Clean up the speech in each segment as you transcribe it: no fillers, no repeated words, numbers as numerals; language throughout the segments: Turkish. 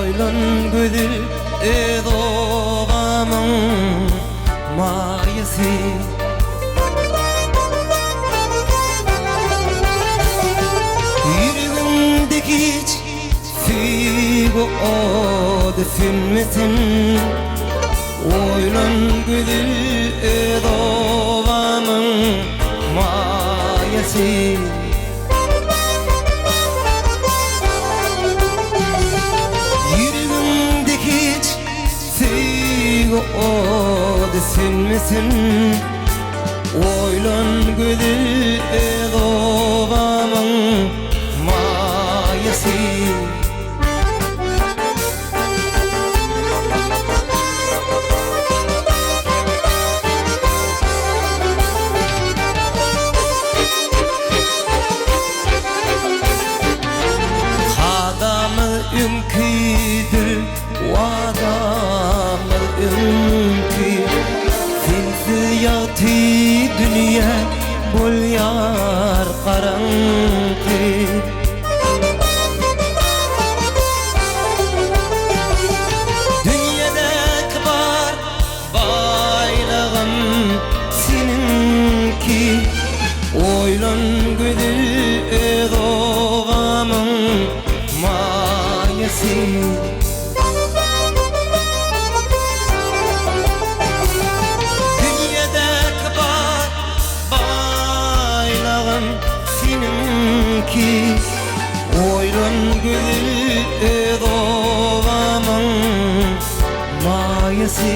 Oylan güdül edoğamın mayası. Yüreğimdeki hiç figo o düşünmesin. Oylan güdül edoğamın mayası. O düşünmesin. Oylan güdül edoğamın mayası. Kadamı ümküdür vadamı ümkü. Finsiyati dünya bulyar karanlık. Dünyadaki var baylağım seninki. Oylan güdül edoğamın mayası. Oylan güdül edoğamın mayası.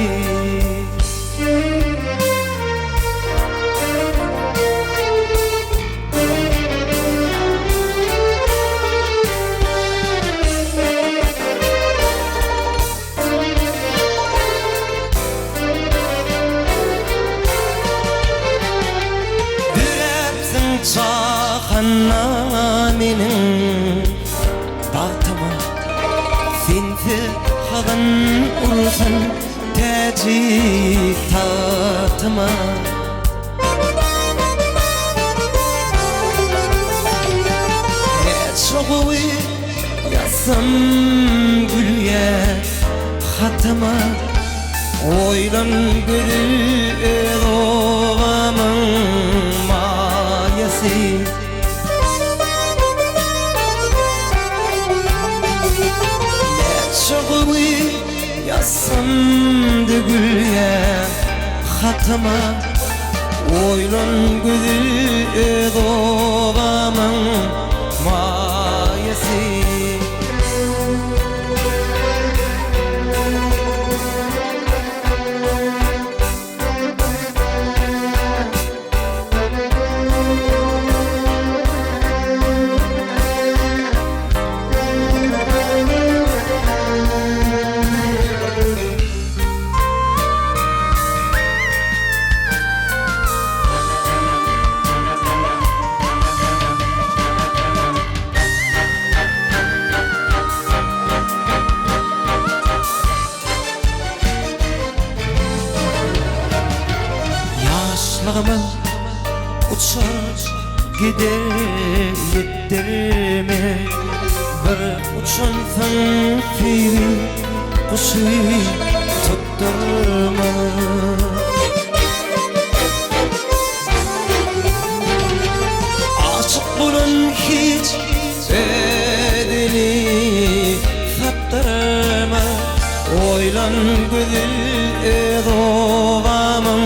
Dürepsin çağanna menin batıma. Senti havan ursun tecik tatıma. Çoğuyu yazsam gülye hatıma. Oylan güdül edoğamın mayası. Çoğuyu yazsam da gülye hatıma. Oylan güdül edoğamın mayası. Yaşlığımı uçar gider yettirme. Bir uçansın fili kuşu tutturma. Aşık bulun hiç bedeni saptırma. Oylan güdül edoğamın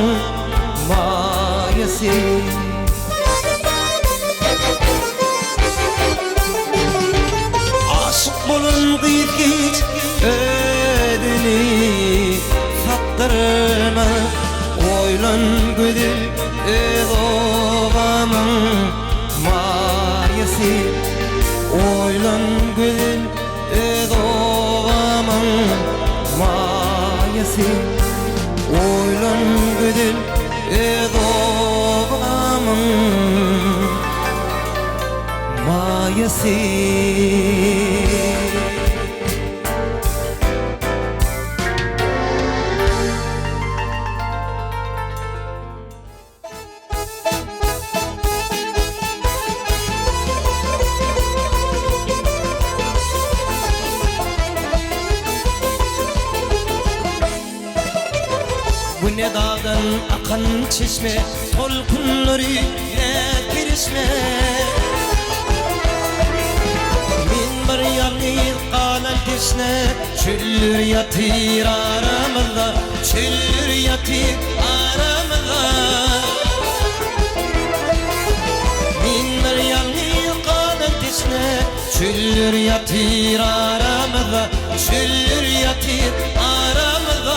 mayası. Aşık bulun hiç bedeni saptırma. Oylan güdül edoğamın mayası. Oylan güdül edoğamın mayası. Oylan güdül edoğamın mayası. ne dağdan akan çeşme, tolkunları kirişme. Min bir yalnız kalan teşne, çüllür yatır aramızda, çüllür yatır aramızda. Min bir yalnız kalan teşne, çüllür yatır aramızda, çüllür yatır aramızda.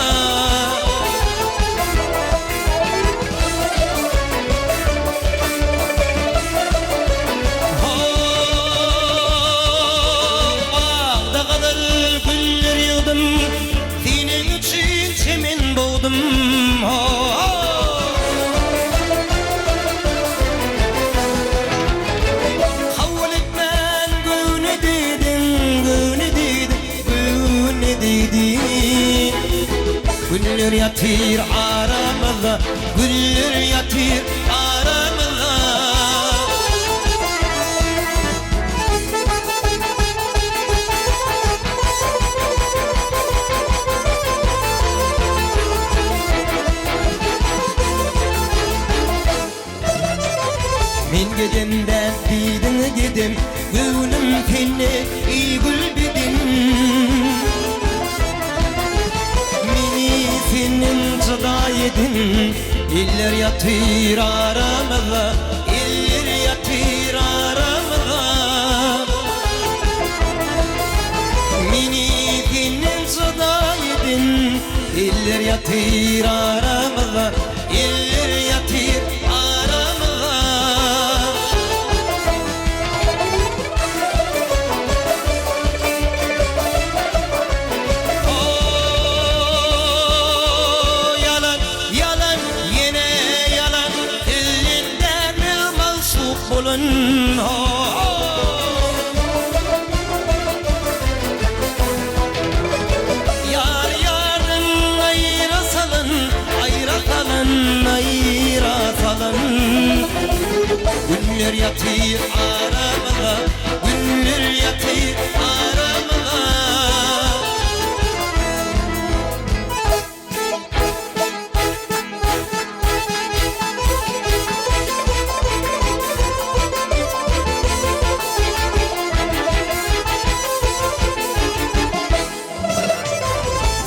Güller yatır aramızda, güller yatır aramızda. Men gedemden bidin gedem, gönlüm seni iyi gül bidin. Senin çıdayedin, iller yatır aramızda, iller yatır aramızda. Mini senin çıdayedin, iller yatır aramızda, iller yatır aramızda. Yar yarın ayıra salın, ayıra salın, ayıra salın. Güller yatır aramızda, güller yatır aramızda.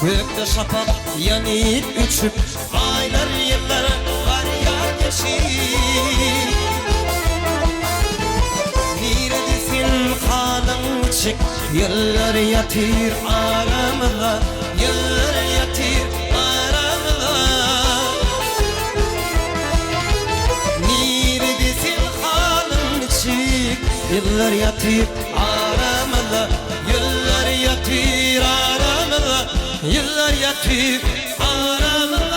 Gökte şafak yanıp uçup, aylar yıllar var ya geçip. Neredesin halın çık, yıllar yatır aramızda, yıllar yatır aramızda. Neredesin halın çık, yıllar yatır aramızda, yıllar yatır aramızda. Yıllar yatır aramızda.